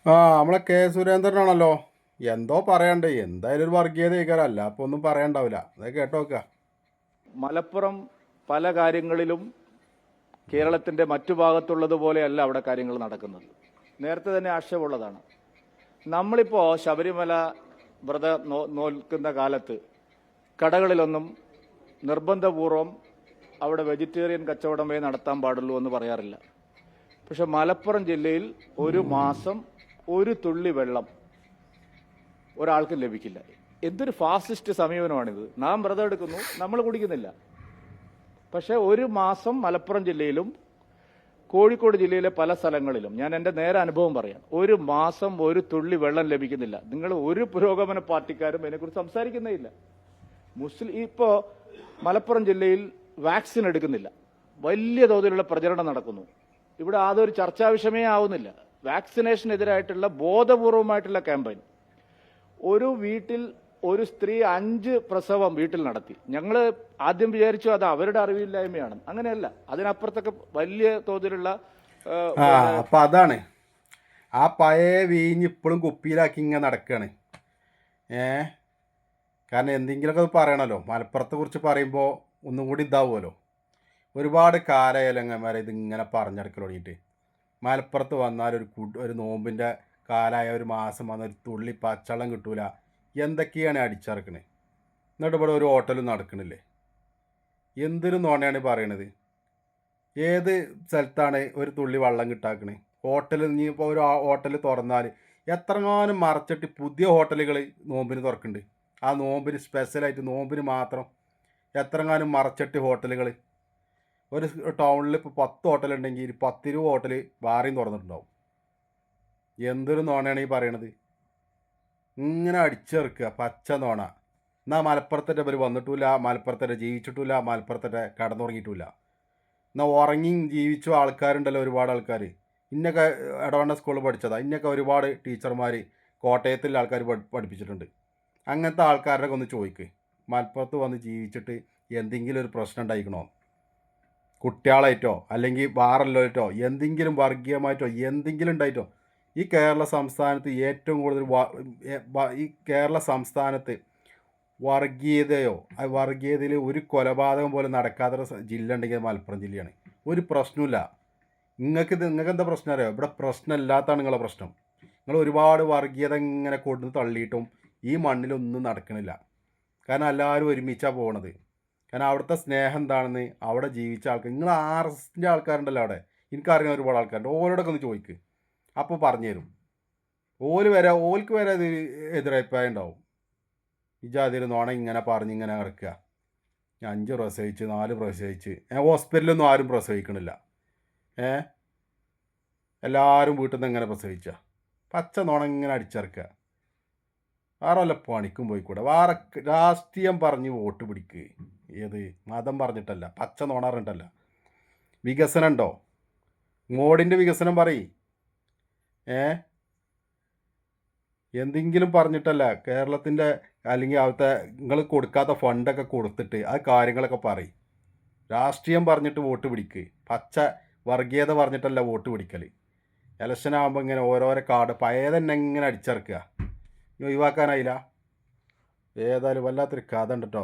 നമ്മളെ കെ സുരേന്ദ്രനാണല്ലോ. എന്തോ പറയണ്ടേ, എന്തായാലും ഒരു വർഗീയത കേൾക്കാറല്ല, അപ്പോൾ ഒന്നും പറയണ്ടാവില്ല. അത് കേട്ടോ നോക്കുക. മലപ്പുറം പല കാര്യങ്ങളിലും കേരളത്തിന്റെ മറ്റു ഭാഗത്തുള്ളതുപോലെയല്ല അവിടെ കാര്യങ്ങൾ നടക്കുന്നത്. നേരത്തെ തന്നെ ആക്ഷേപമുള്ളതാണ്. നമ്മളിപ്പോൾ ശബരിമല വ്രത നോൽക്കുന്ന കാലത്ത് കടകളിലൊന്നും നിർബന്ധപൂർവം അവിടെ വെജിറ്റേറിയൻ കച്ചവടമേ നടത്താൻ പാടുള്ളൂ എന്ന് പറയാറില്ല. പക്ഷെ മലപ്പുറം ജില്ലയിൽ ഒരു മാസം ഒരു തുള്ളി വെള്ളം ഒരാൾക്ക് ലഭിക്കില്ല. എന്തൊരു ഫാസിസ്റ്റ് സമീപനമാണിത്. നാം വ്രതം എടുക്കുന്നു, നമ്മൾ കുടിക്കുന്നില്ല. പക്ഷെ ഒരു മാസം മലപ്പുറം ജില്ലയിലും കോഴിക്കോട് ജില്ലയിലെ പല സ്ഥലങ്ങളിലും, ഞാൻ എൻ്റെ നേരെ അനുഭവം പറയാം, ഒരു മാസം ഒരു തുള്ളി വെള്ളം ലഭിക്കുന്നില്ല. നിങ്ങൾ ഒരു പുരോഗമന പാർട്ടിക്കാരും അതിനെക്കുറിച്ച് സംസാരിക്കുന്നേ ഇല്ല. ഇപ്പോൾ മലപ്പുറം ജില്ലയിൽ വാക്സിൻ എടുക്കുന്നില്ല, വലിയ തോതിലുള്ള പ്രചരണം നടക്കുന്നു. ഇവിടെ അതൊരു ചർച്ചാ വിഷയമേ ആവുന്നില്ല. വാക്സിനേഷനെതിരായിട്ടുള്ള ബോധപൂർവമായിട്ടുള്ള ക്യാമ്പയിൻ. ഒരു വീട്ടിൽ ഒരു സ്ത്രീ 5 പ്രസവം വീട്ടിൽ നടത്തി. ഞങ്ങൾ ആദ്യം വിചാരിച്ചു അത് അവരുടെ അറിവില്ലായ്മയാണ്. അങ്ങനെയല്ല, അതിനപ്പുറത്തൊക്കെ വലിയ തോതിലുള്ള അപ്പൊ അതാണ് ആ പഴയ വീഞ്ഞ് ഇപ്പോഴും കുപ്പിയിലാക്കി ഇങ്ങനെ നടക്കുകയാണ്. കാരണം എന്തെങ്കിലുമൊക്കെ പറയണമല്ലോ. മലപ്പുറത്തെ കുറിച്ച് പറയുമ്പോൾ ഒന്നും കൂടി ഇതാവുമല്ലോ. ഒരുപാട് കാലയലങ്ങന്മാരെ ഇതിങ്ങനെ പറഞ്ഞെടുക്കൽ തുടങ്ങിയിട്ട്. മലപ്പുറത്ത് വന്നാൽ ഒരു നോമ്പിൻ്റെ കാലമായ ഒരു മാസം വന്ന ഒരു തുള്ളി പച്ചവെള്ളം കിട്ടൂല, എന്തൊക്കെയാണ് അടിച്ചിറക്കണേ. എന്നിട്ട് ഇവിടെ ഒരു ഹോട്ടലും നടക്കണില്ലേ? എന്തൊരു നോണയാണ് പറയണത്. ഏത് സ്ഥലത്താണ് ഒരു തുള്ളി വെള്ളം കിട്ടാക്കണേ? ഹോട്ടൽ ഇനി ഇപ്പോൾ ഒരു ഹോട്ടൽ തുറന്നാൽ എത്രങ്ങാനും മറച്ചിട്ട് പുതിയ ഹോട്ടലുകൾ നോമ്പിന് തുറക്കുന്നുണ്ട്. ആ നോമ്പിന് സ്പെഷ്യലായിട്ട് നോമ്പിന് മാത്രം എത്രങ്ങാനും മറച്ചിട്ട് ഹോട്ടലുകൾ. ഒരു ടൗണിൽ ഇപ്പോൾ 10 ഹോട്ടലുണ്ടെങ്കിൽ 10-20 ഹോട്ടൽ വേറെയും തുറന്നിട്ടുണ്ടാവും. എന്തൊരു നോണയാണ് ഈ പറയണത്. ഇങ്ങനെ അടിച്ചെറുക്കുക പച്ച നോണ. എന്നാൽ മലപ്പുറത്തിൻ്റെ പേര് വന്നിട്ടില്ല, മലപ്പുറത്തിൻ്റെ ജീവിച്ചിട്ടില്ല, മലപ്പുറത്തിൻ്റെ കടന്നുറങ്ങിയിട്ടില്ല. എന്നാൽ ഉറങ്ങി ജീവിച്ച ആൾക്കാരുണ്ടല്ലോ, ഒരുപാട് ആൾക്കാർ. ഇന്നൊക്കെ ഇടവണ്ണ സ്കൂളിൽ പഠിച്ചതാണ്. ഇന്നൊക്കെ ഒരുപാട് ടീച്ചർമാർ കോട്ടയത്തിലെ ആൾക്കാർ പഠിപ്പിച്ചിട്ടുണ്ട്. അങ്ങനത്തെ ആൾക്കാരുടെ ഒന്ന് ചോദിക്ക്, മലപ്പുറത്ത് വന്ന് ജീവിച്ചിട്ട് എന്തെങ്കിലും ഒരു പ്രശ്നം ഉണ്ടായിക്കണോ? കുട്ടികളായിട്ടോ അല്ലെങ്കിൽ വേറെല്ലായിട്ടോ എന്തെങ്കിലും വർഗീയമായിട്ടോ എന്തെങ്കിലും ഉണ്ടായിട്ടോ? ഈ കേരള സംസ്ഥാനത്ത് ഏറ്റവും കൂടുതൽ ഈ കേരള സംസ്ഥാനത്ത് വർഗീയതയോ വർഗീയതയിൽ ഒരു കൊലപാതകം പോലും നടക്കാത്ത ജില്ല ഉണ്ടെങ്കിൽ മലപ്പുറം ജില്ലയാണ്. ഒരു പ്രശ്നമില്ല. നിങ്ങൾക്ക് എന്താ പ്രശ്നം അറിയാമോ? ഇവിടെ പ്രശ്നമില്ലാത്തതാണ് നിങ്ങളെ പ്രശ്നം. നിങ്ങൾ ഒരുപാട് വർഗീയത ഇങ്ങനെ കൊണ്ടു തള്ളിയിട്ടും ഈ മണ്ണിലൊന്നും നടക്കണില്ല. കാരണം എല്ലാവരും ഒരുമിച്ചാണ് പോകണത്. കാരണം അവിടുത്തെ സ്നേഹം എന്താണെന്ന് അവിടെ ജീവിച്ച ആൾക്കാർ, നിങ്ങൾ RSSൻ്റെ ആൾക്കാരുണ്ടല്ലോ അവിടെ, എനിക്കറിയാവുന്ന ഒരുപാട് ആൾക്കാരുണ്ട്. ഓരോടൊക്കെ ഒന്ന് ചോദിക്ക്, അപ്പോൾ പറഞ്ഞു തരും. ഓൽക്ക് വരെ അത് എതിരഭിപ്രായം ഉണ്ടാവും. ഈ ജാതിയിൽ നോണ ഇങ്ങനെ പറഞ്ഞ് ഇങ്ങനെ കിടക്കുക. 5 പ്രസവിച്ച് 4 പ്രസവിച്ച് ഹോസ്പിറ്റലൊന്നും ആരും പ്രസവിക്കണില്ല. എല്ലാവരും വീട്ടിൽ നിന്ന് എങ്ങനെ പ്രസവിച്ച പച്ച നോണ ഇങ്ങനെ അടിച്ചിറക്കുക. വേറെ വല്ല പണിക്കും പോയിക്കൂടെ? വേറെ രാഷ്ട്രീയം പറഞ്ഞ് വോട്ട് പിടിക്കുക. ഏത് മതം പറഞ്ഞിട്ടല്ല, പച്ച നോണ പറഞ്ഞിട്ടല്ല. വികസനം ഉണ്ടോ? മോഡിൻ്റെ വികസനം പറയ്. എന്തെങ്കിലും പറഞ്ഞിട്ടല്ല. കേരളത്തിൻ്റെ അല്ലെങ്കിൽ അവിടുത്തെ നിങ്ങൾ കൊടുക്കാത്ത ഫണ്ടൊക്കെ കൊടുത്തിട്ട് ആ കാര്യങ്ങളൊക്കെ പറയും. രാഷ്ട്രീയം പറഞ്ഞിട്ട് വോട്ട് പിടിക്കുക. പച്ച വർഗീയത പറഞ്ഞിട്ടല്ല വോട്ട് പിടിക്കൽ. ഇലക്ഷൻ ആകുമ്പോൾ ഇങ്ങനെ ഓരോരോ കാർഡ് പഴയ തന്നെ ഇങ്ങനെ അടിച്ചിറക്കുക. ഒഴിവാക്കാനായില്ല. ഏതായാലും വല്ലാത്തൊരു കഥ ഉണ്ട് കേട്ടോ.